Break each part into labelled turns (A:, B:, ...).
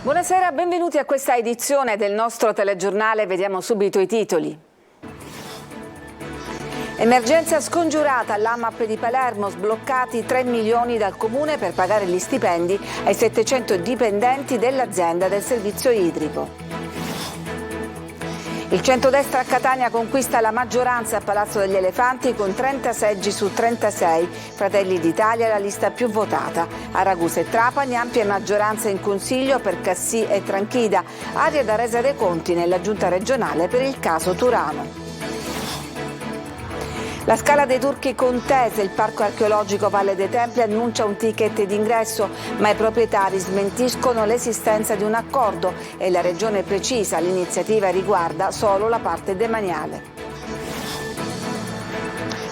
A: Buonasera, benvenuti a questa edizione del nostro telegiornale. Vediamo subito i titoli. Emergenza scongiurata all'AMAP di Palermo, sbloccati 3 milioni dal comune per pagare gli stipendi ai 700 dipendenti dell'azienda del servizio idrico. Il centrodestra a Catania conquista la maggioranza a Palazzo degli Elefanti con 30 seggi su 36. Fratelli d'Italia è la lista più votata. A Ragusa e Trapani ampia maggioranza in consiglio per Cassì e Tranchida. Aria da resa dei conti nella giunta regionale per il caso Turano. La Scala dei Turchi contese, il parco archeologico Valle dei Templi annuncia un ticket d'ingresso, ma i proprietari smentiscono l'esistenza di un accordo e la regione precisa l'iniziativa riguarda solo la parte demaniale.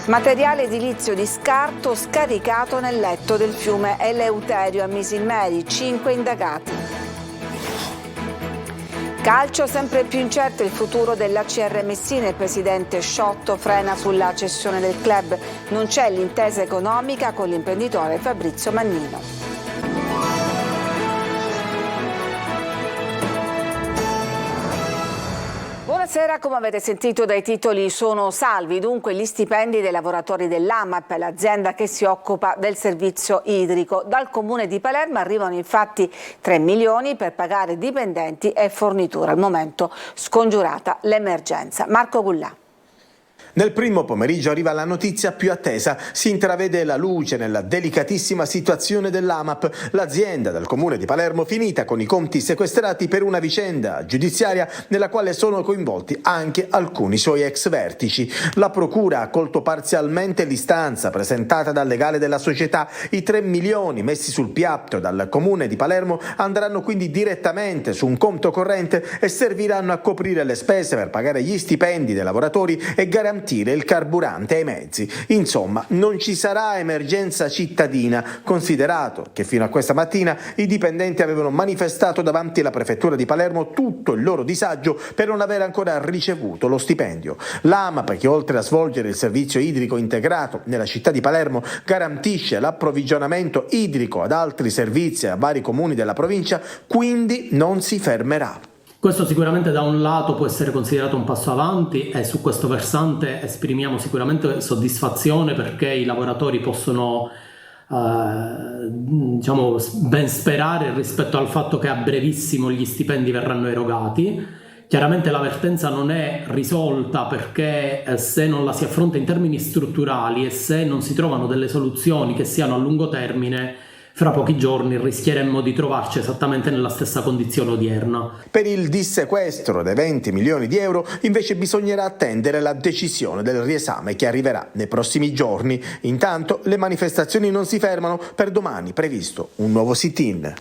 A: Materiale edilizio di scarto scaricato nel letto del fiume Eleuterio a Misilmeri, 5 indagati. Calcio, sempre più incerto il futuro dell'ACR Messina. Il presidente Sciotto frena sulla cessione del club. Non c'è l'intesa economica con l'imprenditore Fabrizio Mannino. Buonasera, come avete sentito dai titoli sono salvi dunque gli stipendi dei lavoratori dell'AMAP, l'azienda che si occupa del servizio idrico. Dal comune di Palermo arrivano infatti 3 milioni per pagare dipendenti e forniture. Al momento scongiurata l'emergenza. Marco Gullà.
B: Nel primo pomeriggio arriva la notizia più attesa. Si intravede la luce nella delicatissima situazione dell'AMAP, l'azienda del comune di Palermo finita con i conti sequestrati per una vicenda giudiziaria nella quale sono coinvolti anche alcuni suoi ex vertici. La procura ha accolto parzialmente l'istanza presentata dal legale della società. I 3 milioni messi sul piatto dal comune di Palermo andranno quindi direttamente su un conto corrente e serviranno a coprire le spese per pagare gli stipendi dei lavoratori e garantire il carburante ai mezzi. Insomma, non ci sarà emergenza cittadina, considerato che fino a questa mattina i dipendenti avevano manifestato davanti alla prefettura di Palermo tutto il loro disagio per non aver ancora ricevuto lo stipendio. L'AMAP, che oltre a svolgere il servizio idrico integrato nella città di Palermo, garantisce l'approvvigionamento idrico ad altri servizi a vari comuni della provincia, quindi non si fermerà.
C: Questo sicuramente da un lato può essere considerato un passo avanti e su questo versante esprimiamo sicuramente soddisfazione perché i lavoratori possono ben sperare rispetto al fatto che a brevissimo gli stipendi verranno erogati. Chiaramente l'avvertenza non è risolta perché se non la si affronta in termini strutturali e se non si trovano delle soluzioni che siano a lungo termine, fra pochi giorni rischieremmo di trovarci esattamente nella stessa condizione odierna.
B: Per il dissequestro dei 20 milioni di euro invece bisognerà attendere la decisione del riesame che arriverà nei prossimi giorni. Intanto le manifestazioni non si fermano, per domani previsto un nuovo sit-in.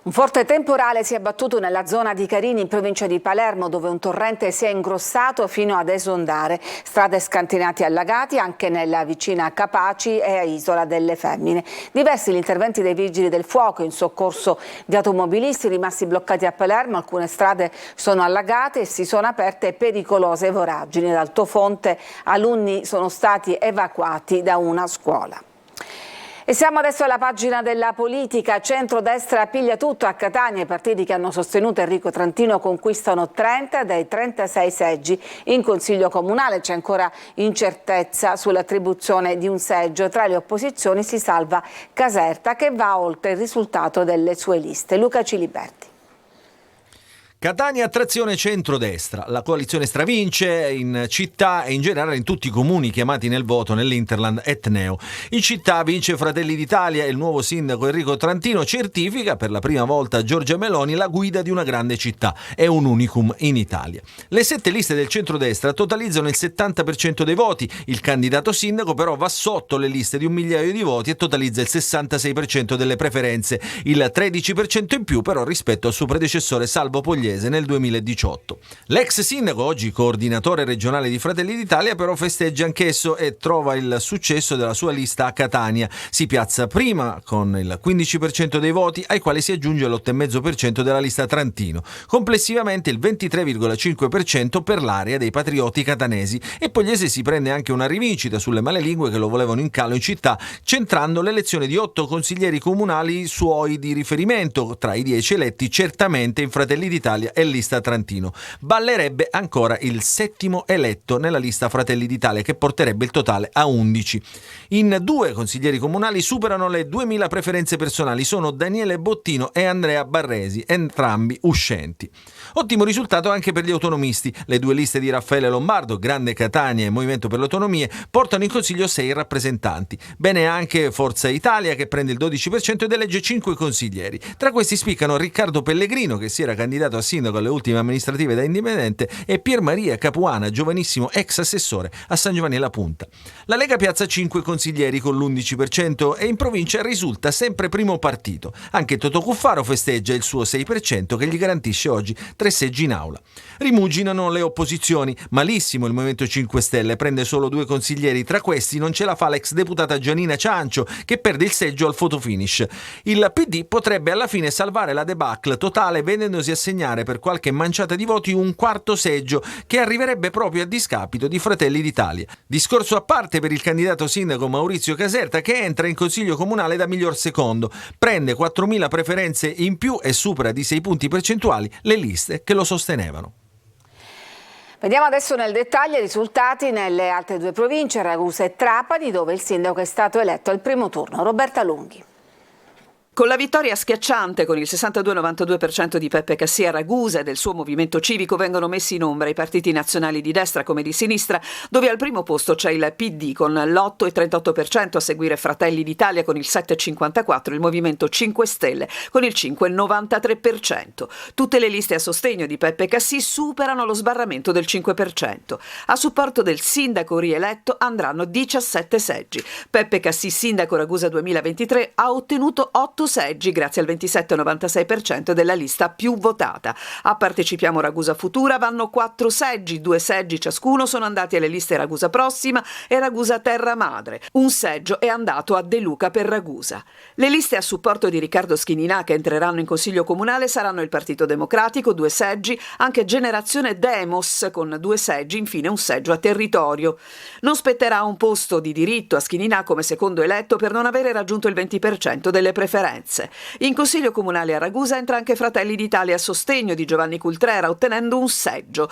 A: Un forte temporale si è abbattuto nella zona di Carini in provincia di Palermo, dove un torrente si è ingrossato fino ad esondare. Strade scantinate e allagati anche nella vicina Capaci e a Isola delle Femmine. Diversi gli interventi dei vigili del fuoco in soccorso di automobilisti rimasti bloccati a Palermo. Alcune strade sono allagate e si sono aperte pericolose voragini. Ad Altofonte alunni sono stati evacuati da una scuola. E siamo adesso alla pagina della politica. Centrodestra piglia tutto a Catania. I partiti che hanno sostenuto Enrico Trantino conquistano 30 dai 36 seggi. In Consiglio Comunale c'è ancora incertezza sull'attribuzione di un seggio. Tra le opposizioni si salva Caserta, che va oltre il risultato delle sue liste. Luca Ciliberti.
D: Catania attrazione centrodestra, la coalizione stravince in città e in generale in tutti i comuni chiamati nel voto nell'Interland etneo. In città vince Fratelli d'Italia e il nuovo sindaco Enrico Trantino certifica per la prima volta a Giorgia Meloni la guida di una grande città. È un unicum in Italia. Le 7 liste del centrodestra totalizzano il 70% dei voti, il candidato sindaco però va sotto le liste di 1 migliaio di voti e totalizza il 66% delle preferenze, il 13% in più però rispetto al suo predecessore Salvo Pogliese piemontese nel 2018. L'ex sindaco, oggi coordinatore regionale di Fratelli d'Italia, però festeggia anch'esso e trova il successo della sua lista a Catania. Si piazza prima con il 15% dei voti, ai quali si aggiunge l'8,5% della lista Trantino. Complessivamente il 23,5% per l'area dei patrioti catanesi, e Pogliese si prende anche una rivincita sulle malelingue che lo volevano in calo in città, centrando l'elezione di 8 consiglieri comunali suoi di riferimento, tra i 10 eletti certamente in Fratelli d'Italia e lista Trantino. Ballerebbe ancora il 7° eletto nella lista Fratelli d'Italia, che porterebbe il totale a 11. In 2 consiglieri comunali superano le 2000 preferenze personali, sono Daniele Bottino e Andrea Barresi, entrambi uscenti. Ottimo risultato anche per gli autonomisti. Le 2 liste di Raffaele Lombardo, Grande Catania e Movimento per le Autonomie, portano in consiglio 6 rappresentanti. Bene anche Forza Italia, che prende il 12% ed elegge 5 consiglieri. Tra questi spiccano Riccardo Pellegrino, che si era candidato a sindaco alle ultime amministrative da indipendente, e Pier Maria Capuana, giovanissimo ex assessore a San Giovanni alla Punta. La Lega piazza 5 consiglieri con l'11% e in provincia risulta sempre primo partito. Anche Totò Cuffaro festeggia il suo 6% che gli garantisce oggi 3 seggi in aula. Rimuginano le opposizioni. Malissimo il Movimento 5 Stelle, prende solo 2 consiglieri. Tra questi non ce la fa l'ex deputata Gianina Ciancio, che perde il seggio al photo finish. Il PD potrebbe alla fine salvare la debacle totale vedendosi assegnare per qualche manciata di voti un 4° seggio, che arriverebbe proprio a discapito di Fratelli d'Italia. Discorso a parte per il candidato sindaco Maurizio Caserta, che entra in consiglio comunale da miglior secondo, prende 4.000 preferenze in più e supera di 6 punti percentuali le liste che lo sostenevano.
A: Vediamo adesso nel dettaglio i risultati nelle altre 2 province, Ragusa e Trapani, dove il sindaco è stato eletto al primo turno. Roberta Lunghi.
E: Con la vittoria schiacciante con il 62,92% di Peppe Cassi a Ragusa e del suo movimento civico vengono messi in ombra i partiti nazionali di destra come di sinistra, dove al primo posto c'è il PD con l'8,38%, a seguire Fratelli d'Italia con il 7,54%, il Movimento 5 Stelle con il 5,93%. Tutte le liste a sostegno di Peppe Cassi superano lo sbarramento del 5%. A supporto del sindaco rieletto andranno 17 seggi. Peppe Cassi, sindaco Ragusa 2023, ha ottenuto 8 seggi grazie al 27,96% della lista più votata. A Partecipiamo Ragusa Futura vanno 4 seggi, 2 seggi ciascuno sono andati alle liste Ragusa Prossima e Ragusa Terra Madre. Un seggio è andato a De Luca per Ragusa. Le liste a supporto di Riccardo Schininà che entreranno in consiglio comunale saranno il Partito Democratico, 2 seggi, anche Generazione Demos con 2 seggi, infine un seggio a Territorio. Non spetterà un posto di diritto a Schininà come secondo eletto per non avere raggiunto il 20% delle preferenze. In consiglio comunale a Ragusa entra anche Fratelli d'Italia a sostegno di Giovanni Cultrera, ottenendo un seggio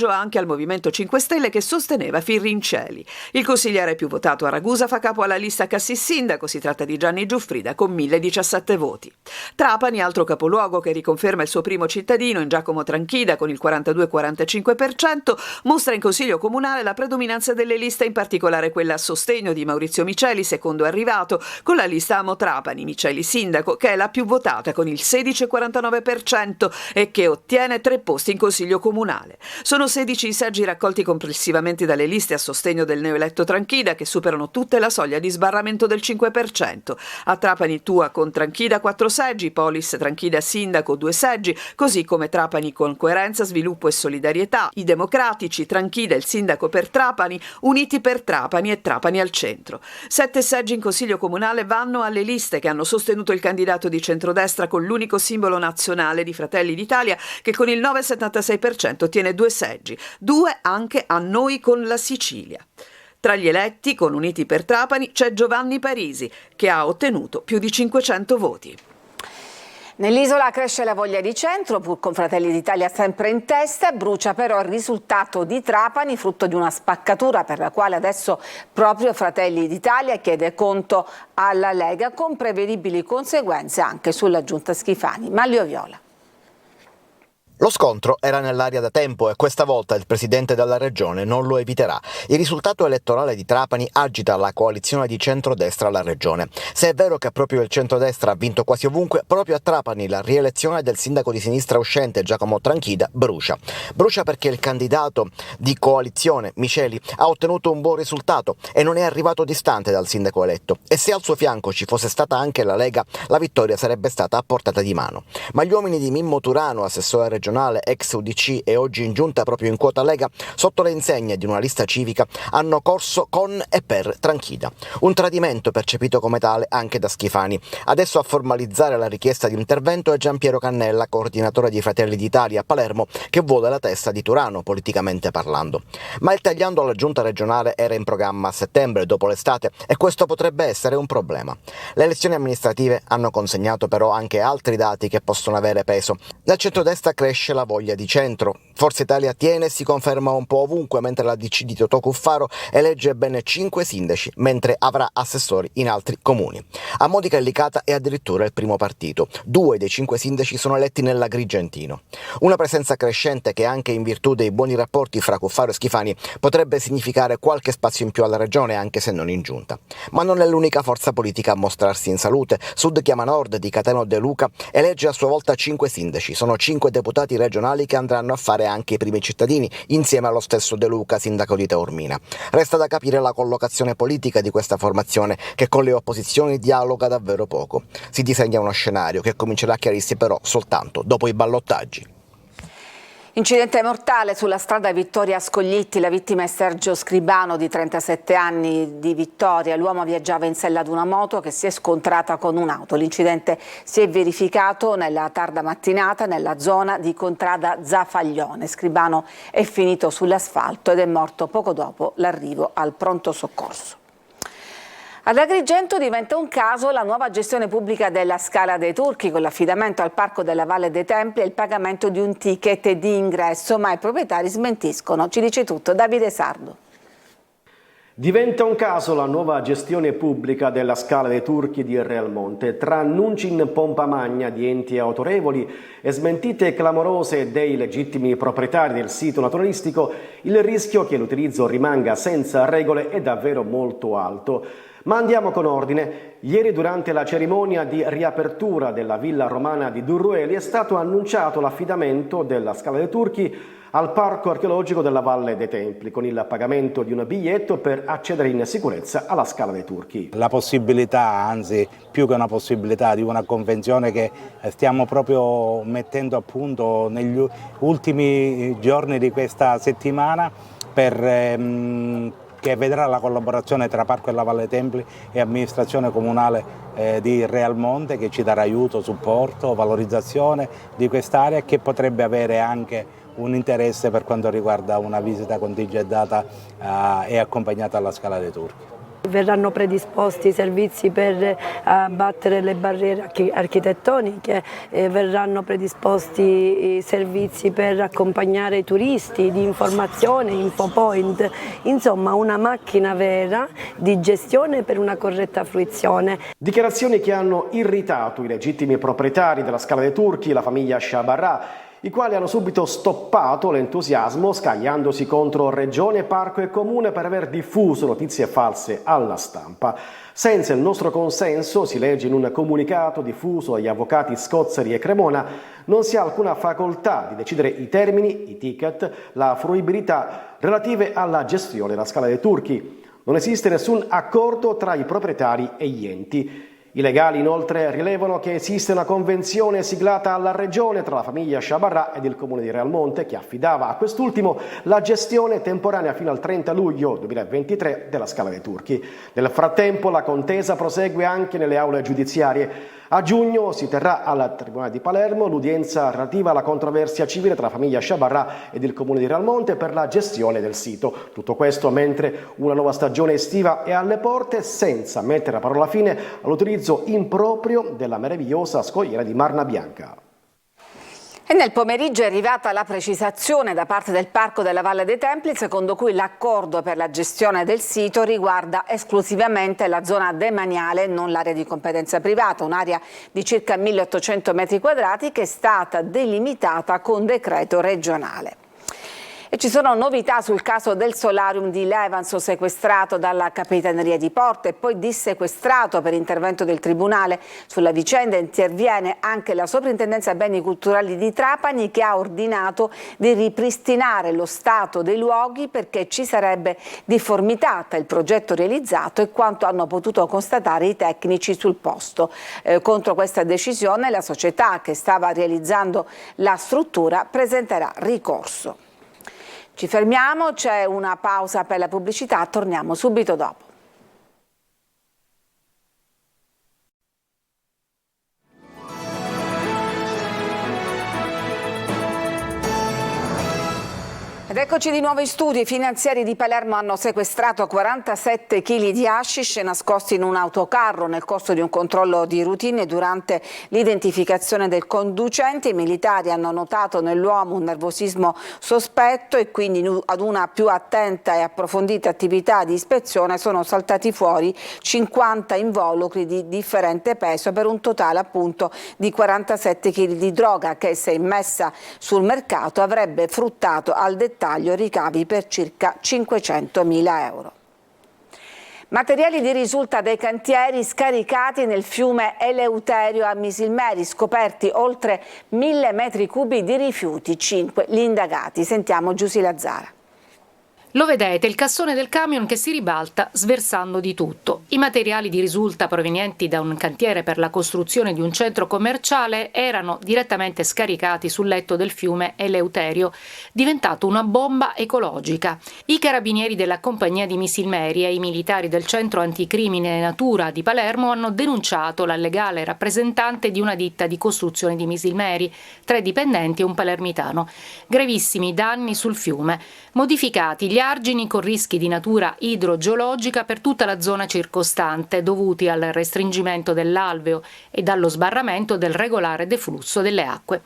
E: anche al Movimento 5 Stelle che sosteneva Firrinceli. Il consigliere più votato a Ragusa fa capo alla lista Cassi sindaco, si tratta di Gianni Giuffrida con 1017 voti. Trapani, altro capoluogo che riconferma il suo primo cittadino in Giacomo Tranchida con il 42,45%, mostra in consiglio comunale la predominanza delle liste, in particolare quella a sostegno di Maurizio Miceli, secondo arrivato, con la lista Amo Trapani, Miceli sindaco, che è la più votata con il 16,49% e che ottiene 3 posti in consiglio comunale. Sono 16 i seggi raccolti complessivamente dalle liste a sostegno del neoeletto Tranchida, che superano tutte la soglia di sbarramento del 5%. A Trapani Tua con Tranchida 4 seggi, Polis Tranchida sindaco 2 seggi, così come Trapani con Coerenza, Sviluppo e Solidarietà, i Democratici, Tranchida il sindaco per Trapani, Uniti per Trapani e Trapani al centro. 7 seggi in consiglio comunale vanno alle liste che hanno sostenuto il candidato di centrodestra con l'unico simbolo nazionale di Fratelli d'Italia, che con il 9,76% ottiene 2 seggi, 2 anche a Noi con la Sicilia. Tra gli eletti con Uniti per Trapani c'è Giovanni Parisi, che ha ottenuto più di 500 voti.
A: Nell'isola cresce la voglia di centro, pur con Fratelli d'Italia sempre in testa, brucia però il risultato di Trapani, frutto di una spaccatura per la quale adesso proprio Fratelli d'Italia chiede conto alla Lega, con prevedibili conseguenze anche sulla giunta Schifani. Manlio Viola.
F: Lo scontro era nell'aria da tempo e questa volta il presidente della regione non lo eviterà. Il risultato elettorale di Trapani agita la coalizione di centrodestra alla regione. Se è vero che proprio il centrodestra ha vinto quasi ovunque, proprio a Trapani la rielezione del sindaco di sinistra uscente Giacomo Tranchida brucia. Brucia perché il candidato di coalizione, Miceli, ha ottenuto un buon risultato e non è arrivato distante dal sindaco eletto. E se al suo fianco ci fosse stata anche la Lega, la vittoria sarebbe stata a portata di mano. Ma gli uomini di Mimmo Turano, assessore regionale regionale, ex UDC e oggi in giunta proprio in quota Lega, sotto le insegne di una lista civica, hanno corso con e per Tranchida. Un tradimento percepito come tale anche da Schifani. Adesso a formalizzare la richiesta di intervento è Gianpiero Cannella, coordinatore di Fratelli d'Italia a Palermo, che vuole la testa di Turano, politicamente parlando. Ma il tagliando alla giunta regionale era in programma a settembre, dopo l'estate, e questo potrebbe essere un problema. Le elezioni amministrative hanno consegnato però anche altri dati che possono avere peso. Nel centrodestra cresce la voglia di centro. Forza Italia tiene e si conferma un po' ovunque, mentre la DC di Totò Cuffaro elegge ben 5 sindaci, mentre avrà assessori in altri comuni. A Modica e Licata è addirittura il primo partito. 2 dei 5 sindaci sono eletti nell'Agrigentino. Una presenza crescente che, anche in virtù dei buoni rapporti fra Cuffaro e Schifani, potrebbe significare qualche spazio in più alla regione, anche se non in giunta. Ma non è l'unica forza politica a mostrarsi in salute. Sud chiama Nord di Cateno De Luca elegge a sua volta 5 sindaci. Sono 5 deputati regionali che andranno a fare anche i primi cittadini, insieme allo stesso De Luca, sindaco di Taormina. Resta da capire la collocazione politica di questa formazione, che con le opposizioni dialoga davvero poco. Si disegna uno scenario che comincerà a chiarirsi però soltanto dopo i ballottaggi.
A: Incidente mortale sulla strada Vittoria Scoglitti, la vittima è Sergio Scribano di 37 anni di Vittoria. L'uomo viaggiava in sella ad una moto che si è scontrata con un'auto. L'incidente si è verificato nella tarda mattinata nella zona di Contrada Zafaglione. Scribano è finito sull'asfalto ed è morto poco dopo l'arrivo al pronto soccorso. Ad Agrigento diventa un caso la nuova gestione pubblica della Scala dei Turchi, con l'affidamento al Parco della Valle dei Templi e il pagamento di un ticket di ingresso, ma i proprietari smentiscono. Ci dice tutto Davide Sardo.
G: Diventa un caso la nuova gestione pubblica della Scala dei Turchi di Realmonte. Tra annunci in pompa magna di enti autorevoli e smentite clamorose dei legittimi proprietari del sito naturalistico, il rischio che l'utilizzo rimanga senza regole è davvero molto alto. Ma andiamo con ordine. Ieri, durante la cerimonia di riapertura della villa romana di Durrueli, è stato annunciato l'affidamento della Scala dei Turchi al Parco Archeologico della Valle dei Templi, con il pagamento di un biglietto per accedere in sicurezza alla Scala dei Turchi.
H: La possibilità, anzi più che una possibilità, di una convenzione che stiamo proprio mettendo a punto negli ultimi giorni di questa settimana, che vedrà la collaborazione tra Parco della Valle dei Templi e amministrazione comunale di Realmonte, che ci darà aiuto, supporto, valorizzazione di quest'area e che potrebbe avere anche un interesse per quanto riguarda una visita contingentata e accompagnata alla Scala dei Turchi.
I: Verranno predisposti servizi per abbattere le barriere architettoniche, verranno predisposti servizi per accompagnare i turisti di informazione, infopoint, insomma una macchina vera di gestione per una corretta fruizione.
G: Dichiarazioni che hanno irritato i legittimi proprietari della Scala dei Turchi, la famiglia Shabarra, i quali hanno subito stoppato l'entusiasmo scagliandosi contro Regione, Parco e Comune per aver diffuso notizie false alla stampa. Senza il nostro consenso, si legge in un comunicato diffuso agli avvocati Scozzeri e Cremona, non si ha alcuna facoltà di decidere i termini, i ticket, la fruibilità relative alla gestione della Scala dei Turchi. Non esiste nessun accordo tra i proprietari e gli enti. I legali inoltre rilevano che esiste una convenzione siglata alla regione tra la famiglia Shabarra ed il comune di Realmonte che affidava a quest'ultimo la gestione temporanea fino al 30 luglio 2023 della Scala dei Turchi. Nel frattempo la contesa prosegue anche nelle aule giudiziarie. A giugno si terrà al Tribunale di Palermo l'udienza relativa alla controversia civile tra la famiglia Shabarra ed il comune di Realmonte per la gestione del sito. Tutto questo mentre una nuova stagione estiva è alle porte, senza mettere la parola fine all'utilizzo improprio della meravigliosa scogliera di Marna Bianca.
A: E nel pomeriggio è arrivata la precisazione da parte del Parco della Valle dei Templi, secondo cui l'accordo per la gestione del sito riguarda esclusivamente la zona demaniale, non l'area di competenza privata, un'area di circa 1800 metri quadrati che è stata delimitata con decreto regionale. E ci sono novità sul caso del solarium di Levanzo, sequestrato dalla Capitaneria di Porto e poi dissequestrato per intervento del Tribunale. Sulla vicenda interviene anche la Soprintendenza Beni Culturali di Trapani, che ha ordinato di ripristinare lo stato dei luoghi perché ci sarebbe difformità tra il progetto realizzato e quanto hanno potuto constatare i tecnici sul posto. Contro questa decisione la società che stava realizzando la struttura presenterà ricorso. Ci fermiamo, c'è una pausa per la pubblicità, torniamo subito dopo. Ed eccoci di nuovo in studio. I finanzieri di Palermo hanno sequestrato 47 kg di hashish nascosti in un autocarro nel corso di un controllo di routine. Durante l'identificazione del conducente i militari hanno notato nell'uomo un nervosismo sospetto e quindi ad una più attenta e approfondita attività di ispezione sono saltati fuori 50 involucri di differente peso per un totale appunto di 47 kg di droga che, se immessa sul mercato, avrebbe fruttato al dettaglio ricavi per circa 500.000 euro. Materiali di risulta dei cantieri scaricati nel fiume Eleuterio a Misilmeri, scoperti oltre 1.000 metri cubi di rifiuti, 5 gli indagati. Sentiamo Giusy Lazzara.
J: Lo vedete, il cassone del camion che si ribalta sversando di tutto. I materiali di risulta provenienti da un cantiere per la costruzione di un centro commerciale erano direttamente scaricati sul letto del fiume Eleuterio, diventato una bomba ecologica. I carabinieri della compagnia di Misilmeri e i militari del centro anticrimine Natura di Palermo hanno denunciato la legale rappresentante di una ditta di costruzione di Misilmeri, 3 dipendenti e un palermitano. Gravissimi danni sul fiume, modificati gli argini con rischi di natura idrogeologica per tutta la zona circostante, dovuti al restringimento dell'alveo e dallo sbarramento del regolare deflusso delle acque.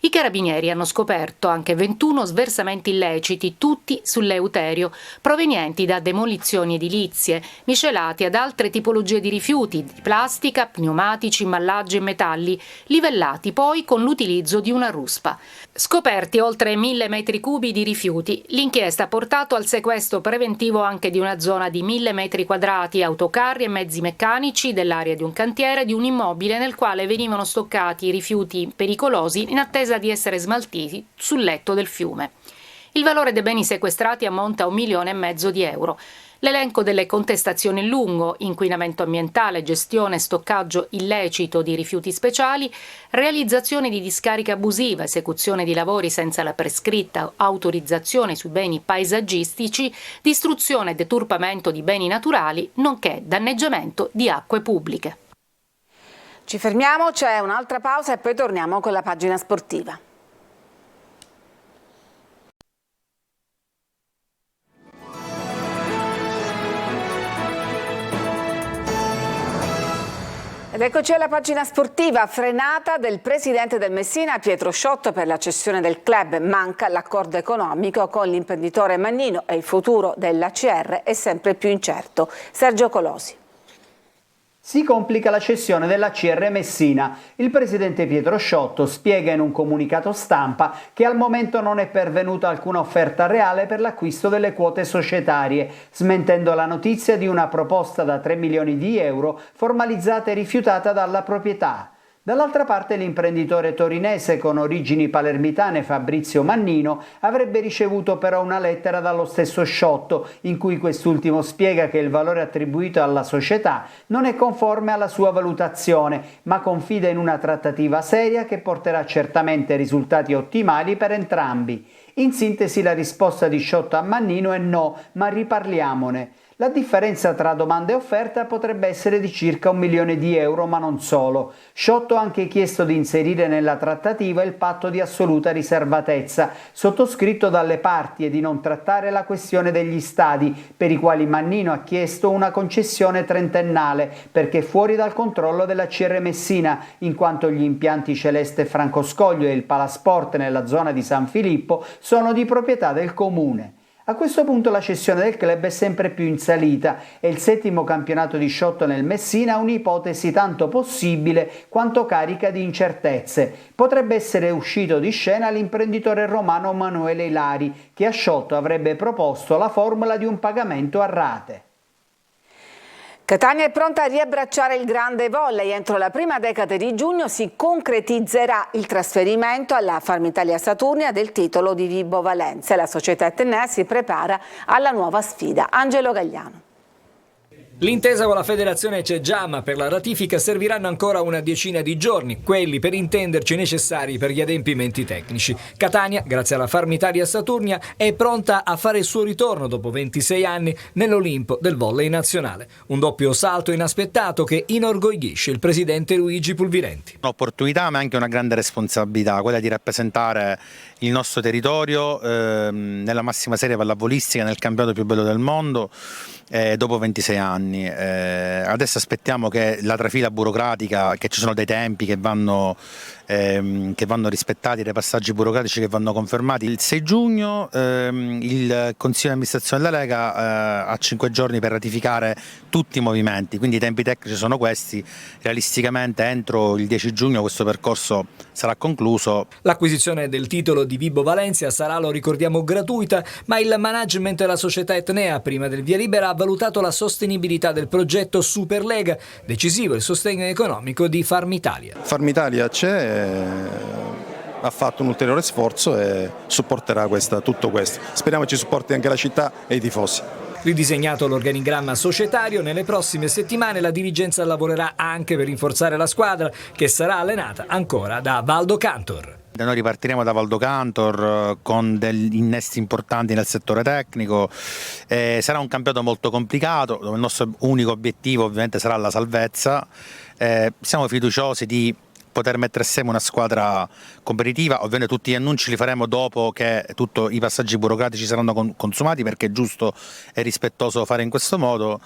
J: I carabinieri hanno scoperto anche 21 sversamenti illeciti, tutti sull'Eleuterio, provenienti da demolizioni edilizie, miscelati ad altre tipologie di rifiuti, di plastica, pneumatici, imballaggi e metalli, livellati poi con l'utilizzo di una ruspa. Scoperti oltre 1.000 metri cubi di rifiuti, l'inchiesta ha portato al sequestro preventivo anche di una zona di 1.000 metri quadrati, autocarri e mezzi meccanici dell'area di un cantiere di un immobile nel quale venivano stoccati rifiuti pericolosi in attesa di essere smaltiti sul letto del fiume. Il valore dei beni sequestrati ammonta a 1,5 milioni di euro. L'elenco delle contestazioni è lungo: inquinamento ambientale, gestione e stoccaggio illecito di rifiuti speciali, realizzazione di discariche abusive, esecuzione di lavori senza la prescritta autorizzazione sui beni paesaggistici, distruzione e deturpamento di beni naturali, nonché danneggiamento di acque pubbliche.
A: Ci fermiamo, c'è un'altra pausa e poi torniamo con la pagina sportiva. Ed eccoci alla pagina sportiva. Frenata del presidente del Messina Pietro Sciotto per la cessione del club. Manca l'accordo economico con l'imprenditore Mannino e il futuro dell'ACR è sempre più incerto. Sergio Colosi.
K: Si complica la cessione dell'ACR Messina. Il presidente Pietro Sciotto spiega in un comunicato stampa che al momento non è pervenuta alcuna offerta reale per l'acquisto delle quote societarie, smentendo la notizia di una proposta da 3 milioni di euro formalizzata e rifiutata dalla proprietà. Dall'altra parte l'imprenditore torinese con origini palermitane Fabrizio Mannino avrebbe ricevuto però una lettera dallo stesso Sciotto in cui quest'ultimo spiega che il valore attribuito alla società non è conforme alla sua valutazione, ma confida in una trattativa seria che porterà certamente risultati ottimali per entrambi. In sintesi la risposta di Sciotto a Mannino è no, ma riparliamone. La differenza tra domanda e offerta potrebbe essere di circa 1 milione di euro, ma non solo. Sciotto ha anche chiesto di inserire nella trattativa il patto di assoluta riservatezza, sottoscritto dalle parti, e di non trattare la questione degli stadi, per i quali Mannino ha chiesto una concessione trentennale, perché fuori dal controllo della CR Messina, in quanto gli impianti Celeste Francoscoglio e il Palasport nella zona di San Filippo sono di proprietà del comune. A questo punto la cessione del club è sempre più in salita e il 7° campionato di Sciotto nel Messina ha un'ipotesi tanto possibile quanto carica di incertezze. Potrebbe essere uscito di scena l'imprenditore romano Manuele Ilari, che a Sciotto avrebbe proposto la formula di un pagamento a rate.
A: Catania è pronta a riabbracciare il grande volley. Entro la prima decade di giugno si concretizzerà il trasferimento alla Farmitalia Saturnia del titolo di Vibo Valentia. La società etnea si prepara alla nuova sfida. Angelo Gagliano.
L: L'intesa con la federazione c'è già, ma per la ratifica serviranno ancora una decina di giorni, quelli per intenderci necessari per gli adempimenti tecnici. Catania, grazie alla Farmitalia Saturnia, è pronta a fare il suo ritorno dopo 26 anni nell'Olimpo del volley nazionale. Un doppio salto inaspettato che inorgoglisce il presidente Luigi Pulvirenti.
M: Un'opportunità ma anche una grande responsabilità, quella di rappresentare il nostro territorio nella massima serie pallavolistica, nel campionato più bello del mondo. Dopo 26 anni. Adesso aspettiamo che la trafila burocratica, che ci sono dei tempi che vanno rispettati, dei passaggi burocratici che vanno confermati. Il 6 giugno il Consiglio di amministrazione della Lega ha 5 giorni per ratificare tutti i movimenti, quindi i tempi tecnici sono questi. Realisticamente entro il 10 giugno questo percorso sarà concluso.
L: L'acquisizione del titolo di Vibo Valentia sarà, lo ricordiamo, gratuita, ma il management della società etnea prima del via libera ha valutato la sostenibilità del progetto Superlega, decisivo il sostegno economico di Farmitalia.
N: Farmitalia c'è, ha fatto un ulteriore sforzo e supporterà tutto questo. Speriamo ci supporti anche la città e i tifosi.
L: Ridisegnato l'organigramma societario, nelle prossime settimane la dirigenza lavorerà anche per rinforzare la squadra, che sarà allenata ancora da Valdo Cantor.
M: Noi ripartiremo da Valdo Cantor con degli innesti importanti nel settore tecnico. Sarà un campionato molto complicato, dove il nostro unico obiettivo ovviamente sarà la salvezza. Siamo fiduciosi di poter mettere assieme una squadra competitiva. Ovviamente tutti gli annunci li faremo dopo che tutti i passaggi burocratici saranno consumati, perché è giusto e rispettoso fare in questo modo,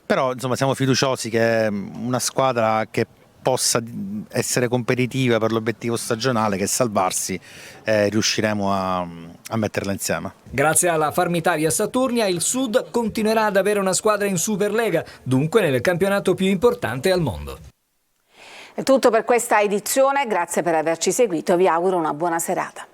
M: però insomma siamo fiduciosi che una squadra che possa essere competitiva per l'obiettivo stagionale, che è salvarsi, riusciremo a metterla insieme.
L: Grazie alla Farmitalia Saturnia il Sud continuerà ad avere una squadra in Superlega, dunque nel campionato più importante al mondo.
A: È tutto per questa edizione, grazie per averci seguito, vi auguro una buona serata.